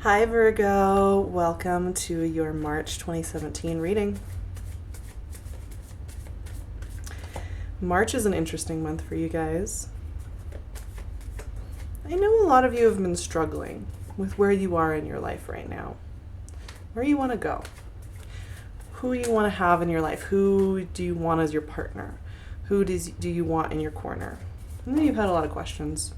Hi Virgo, welcome to your March 2017 reading. March is an interesting month for you guys. I know a lot of you have been struggling with where you are in your life right now, where you want to go, who you want to have in your life, who do you want as your partner, who do you want in your corner. I know you've had a lot of questions.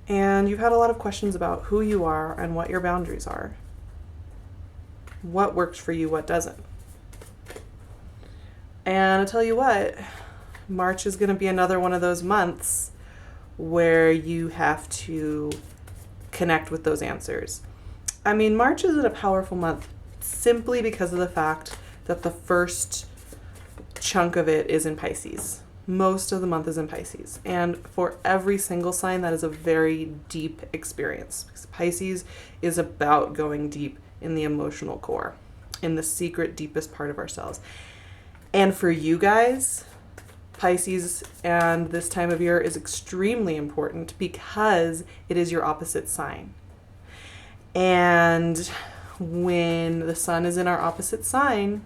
And you've had a lot of questions about who you are and what your boundaries are. What works for you, what doesn't. And I'll tell you what, March is going to be another one of those months where you have to connect with those answers. I mean, March is a powerful month simply because of the fact that the first chunk of it is in Pisces. Most of the month is in Pisces. And for every single sign, that is a very deep experience. Because Pisces is about going deep in the emotional core, in the secret, deepest part of ourselves. And for you guys, Pisces and this time of year is extremely important because it is your opposite sign. And when the sun is in our opposite sign,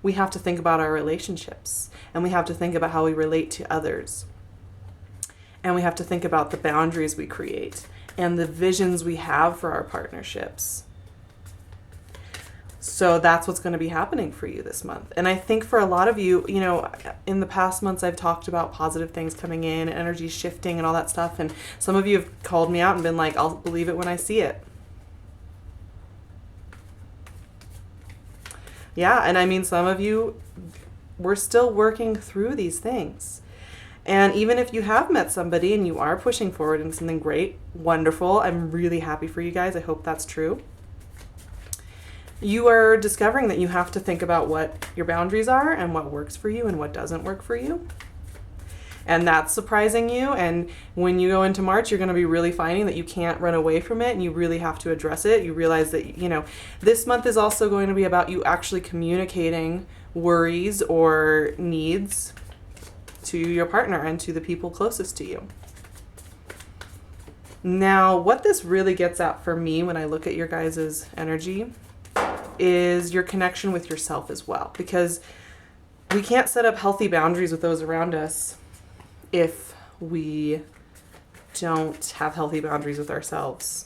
we have to think about our relationships, and we have to think about how we relate to others. And we have to think about the boundaries we create and the visions we have for our partnerships. So that's what's going to be happening for you this month. And I think for a lot of you, in the past months, I've talked about positive things coming in, energy shifting and all that stuff. And some of you have called me out and been like, I'll believe it when I see it. Yeah, and I mean, some of you, we're still working through these things. And even if you have met somebody and you are pushing forward in something great, wonderful, I'm really happy for you guys. I hope that's true. You are discovering that you have to think about what your boundaries are and what works for you and what doesn't work for you. And that's surprising you. And when you go into March, you're going to be really finding that you can't run away from it and you really have to address it. You realize that, this month is also going to be about you actually communicating worries or needs to your partner and to the people closest to you. Now, what this really gets at for me when I look at your guys' energy is your connection with yourself as well. Because we can't set up healthy boundaries with those around us if we don't have healthy boundaries with ourselves.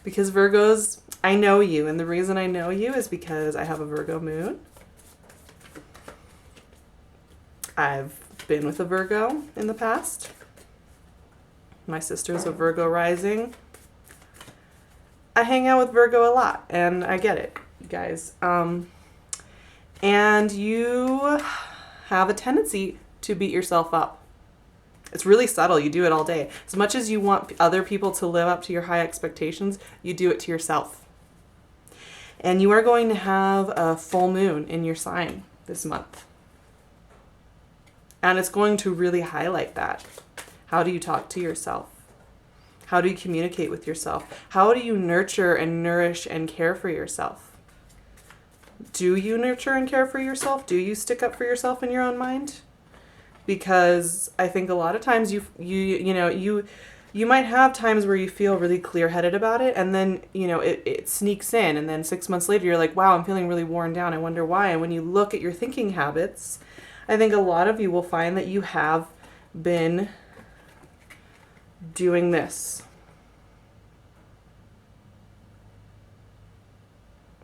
Because Virgos, I know you, and the reason I know you is because I have a Virgo moon. I've been with a Virgo in the past. My sister's a Virgo rising. I hang out with Virgo a lot, and I get it, you guys. And you have a tendency to beat yourself up. It's really subtle. You do it all day. As much as you want other people to live up to your high expectations, you do it to yourself. And you are going to have a full moon in your sign this month. And it's going to really highlight that. How do you talk to yourself? How do you communicate with yourself? How do you nurture and nourish and care for yourself? Do you nurture and care for yourself? Do you stick up for yourself in your own mind? Because I think a lot of times you might have times where you feel really clear-headed about it, and then it sneaks in, and then 6 months later you're like, wow, I'm feeling really worn down. I wonder why. And when you look at your thinking habits, I think a lot of you will find that you have been doing this.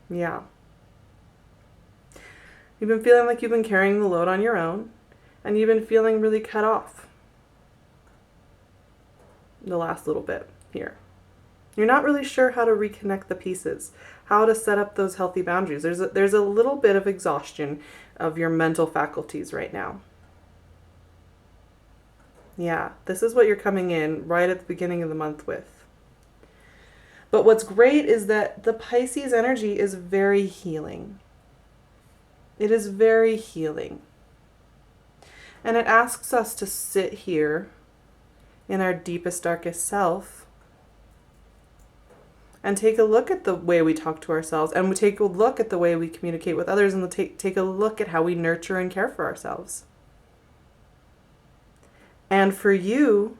Yeah. You've been feeling like you've been carrying the load on your own, and you've been feeling really cut off the last little bit here. You're not really sure how to reconnect the pieces, how to set up those healthy boundaries. There's a little bit of exhaustion of your mental faculties right now. Yeah, this is what you're coming in right at the beginning of the month with. But what's great is that the Pisces energy is very healing. It is very healing. And it asks us to sit here in our deepest, darkest self and take a look at the way we talk to ourselves, and we take a look at the way we communicate with others, and take a look at how we nurture and care for ourselves. And for you,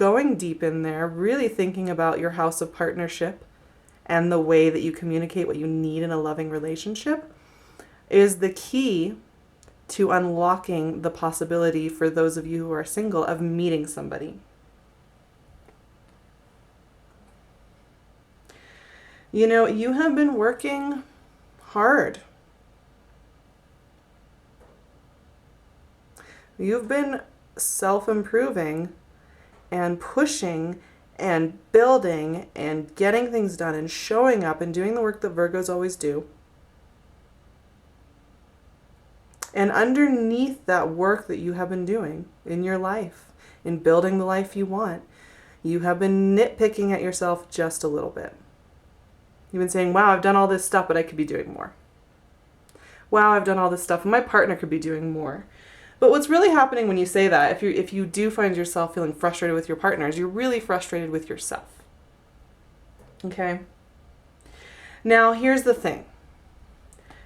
going deep in there, really thinking about your house of partnership and the way that you communicate what you need in a loving relationship is the key to unlocking the possibility for those of you who are single of meeting somebody. You know, you have been working hard. You've been self-improving and pushing and building and getting things done and showing up and doing the work that Virgos always do. And underneath that work that you have been doing in your life, in building the life you want, you have been nitpicking at yourself just a little bit. You've been saying, wow, I've done all this stuff, but I could be doing more. Wow, I've done all this stuff, and my partner could be doing more. But what's really happening when you say that, if you do find yourself feeling frustrated with your partner, is you're really frustrated with yourself. Okay? Now, here's the thing.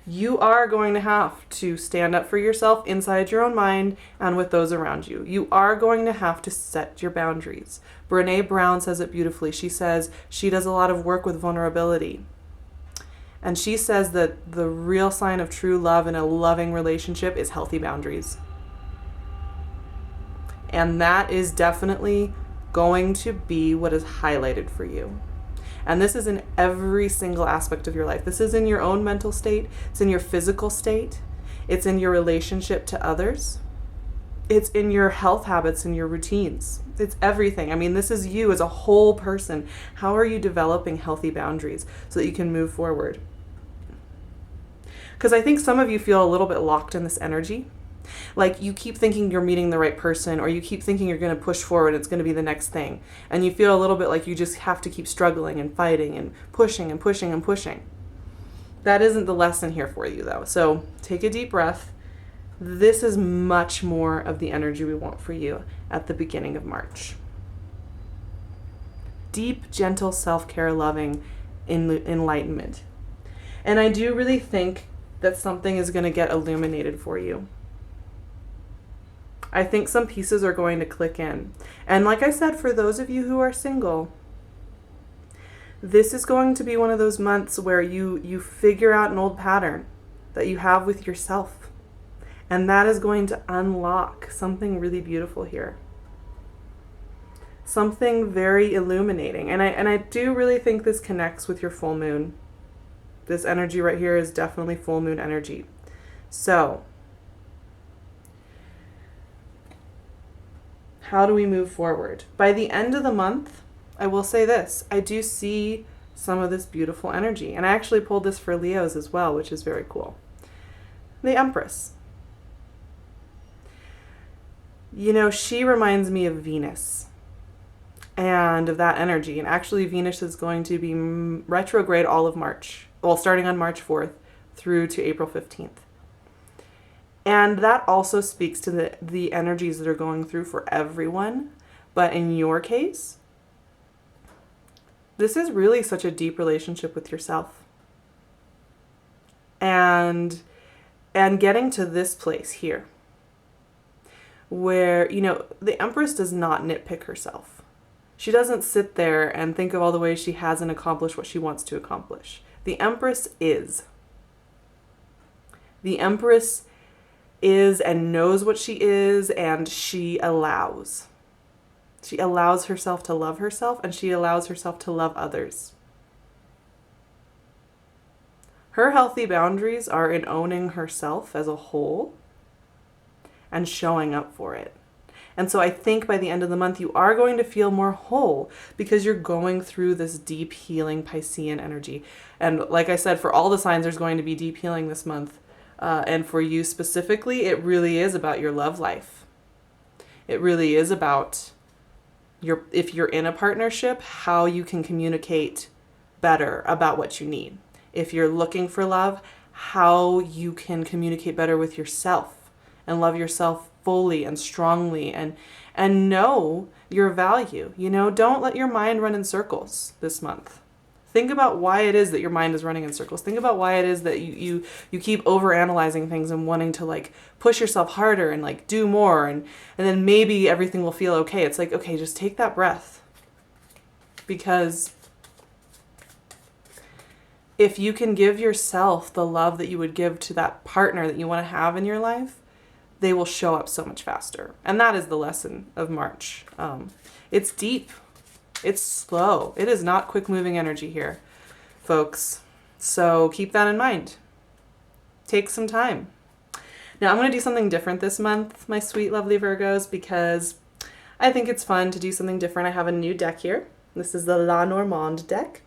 You are going to have to stand up for yourself inside your own mind and with those around you. You are going to have to set your boundaries. Brené Brown says it beautifully. She says she does a lot of work with vulnerability. And she says that the real sign of true love in a loving relationship is healthy boundaries. And that is definitely going to be what is highlighted for you. And this is in every single aspect of your life. This is in your own mental state. It's in your physical state. It's in your relationship to others. It's in your health habits and your routines. It's everything. I mean, this is you as a whole person. How are you developing healthy boundaries so that you can move forward? Because I think some of you feel a little bit locked in this energy. Like you keep thinking you're meeting the right person, or you keep thinking you're going to push forward, it's going to be the next thing. And you feel a little bit like you just have to keep struggling and fighting and pushing and pushing and pushing. That isn't the lesson here for you though. So take a deep breath. This is much more of the energy we want for you at the beginning of March. Deep, gentle, self-care, loving enlightenment. And I do really think that something is going to get illuminated for you. I think some pieces are going to click in. And like I said, for those of you who are single, this is going to be one of those months where you figure out an old pattern that you have with yourself. And that is going to unlock something really beautiful here. Something very illuminating. And I do really think this connects with your full moon. This energy right here is definitely full moon energy. So, how do we move forward? By the end of the month, I will say this. I do see some of this beautiful energy. And I actually pulled this for Leos as well, which is very cool. The Empress. You know, she reminds me of Venus and of that energy. And actually, Venus is going to be retrograde all of March. Well, starting on March 4th through to April 15th. And that also speaks to the energies that are going through for everyone. But in your case, this is really such a deep relationship with yourself. And getting to this place here where, you know, the Empress does not nitpick herself. She doesn't sit there and think of all the ways she hasn't accomplished what she wants to accomplish. The Empress is. The Empress is and knows what she is, and she allows. She allows herself to love herself, and she allows herself to love others. Her healthy boundaries are in owning herself as a whole and showing up for it. And so I think by the end of the month, you are going to feel more whole because you're going through this deep healing Piscean energy. And like I said, for all the signs, there's going to be deep healing this month. And for you specifically, it really is about your love life. It really is about if you're in a partnership, how you can communicate better about what you need. If you're looking for love, how you can communicate better with yourself and love yourself fully and strongly and know your value. You know, don't let your mind run in circles this month. Think about why it is that your mind is running in circles. Think about why it is that you keep overanalyzing things and wanting to like push yourself harder and like do more, and then maybe everything will feel okay. It's like, okay, just take that breath. Because if you can give yourself the love that you would give to that partner that you want to have in your life, they will show up so much faster. And that is the lesson of March. It's deep. It's slow. It is not quick moving energy here, folks. So keep that in mind. Take some time. Now I'm going to do something different this month, my sweet, lovely Virgos, because I think it's fun to do something different. I have a new deck here. This is the La Normande deck.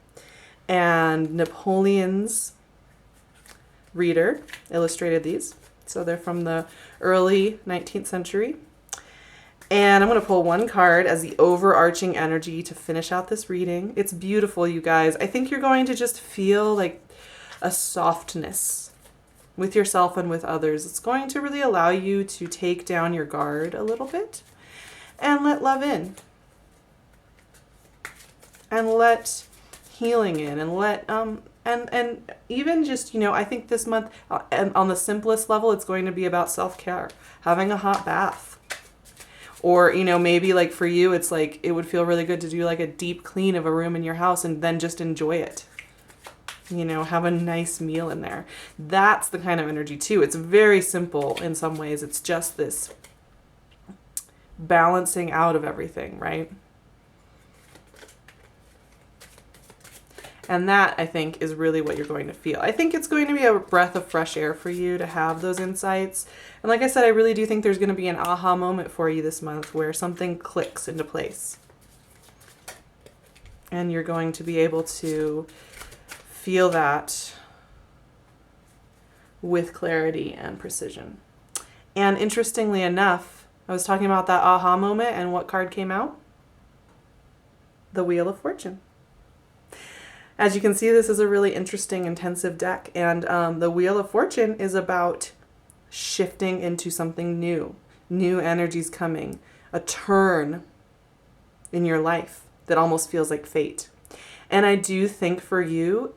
And Napoleon's reader illustrated these. So they're from the early 19th century. And I'm going to pull one card as the overarching energy to finish out this reading. It's beautiful, you guys. I think you're going to just feel like a softness with yourself and with others. It's going to really allow you to take down your guard a little bit and let love in. And let healing in, and let and even just, you know, I think this month and on the simplest level, it's going to be about self-care, having a hot bath. Or, you know, maybe like for you, it's like it would feel really good to do like a deep clean of a room in your house and then just enjoy it. You know, have a nice meal in there. That's the kind of energy too. It's very simple in some ways. It's just this balancing out of everything, right? And that, I think, is really what you're going to feel. I think it's going to be a breath of fresh air for you to have those insights. And like I said, I really do think there's going to be an aha moment for you this month where something clicks into place. And you're going to be able to feel that with clarity and precision. And interestingly enough, I was talking about that aha moment, and what card came out? The Wheel of Fortune. As you can see, this is a really interesting, intensive deck. And the Wheel of Fortune is about shifting into something new. New energies coming. A turn in your life that almost feels like fate. And I do think for you,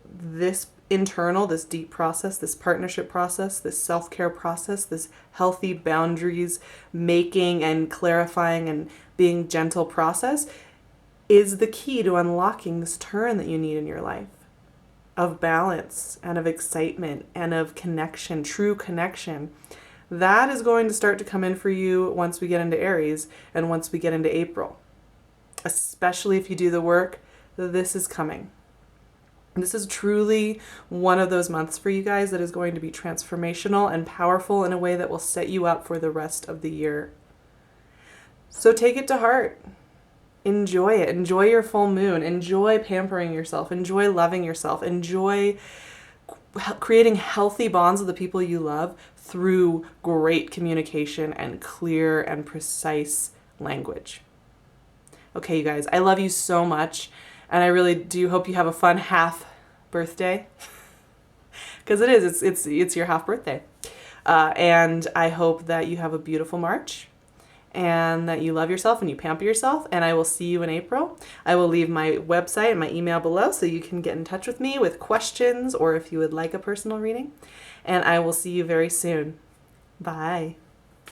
this internal, this deep process, this partnership process, this self-care process, this healthy boundaries making and clarifying and being gentle process is the key to unlocking this turn that you need in your life of balance and of excitement and of connection, true connection. That is going to start to come in for you once we get into Aries and once we get into April. Especially if you do the work, this is coming. This is truly one of those months for you guys that is going to be transformational and powerful in a way that will set you up for the rest of the year. So take it to heart. Enjoy it. Enjoy your full moon. Enjoy pampering yourself. Enjoy loving yourself. Enjoy creating healthy bonds with the people you love through great communication and clear and precise language. Okay, you guys, I love you so much, and I really do hope you have a fun half birthday, because it is. It's your half birthday, and I hope that you have a beautiful March, and that you love yourself and you pamper yourself, and I will see you in April. I will leave my website and my email below so you can get in touch with me with questions or if you would like a personal reading, and I will see you very soon. Bye.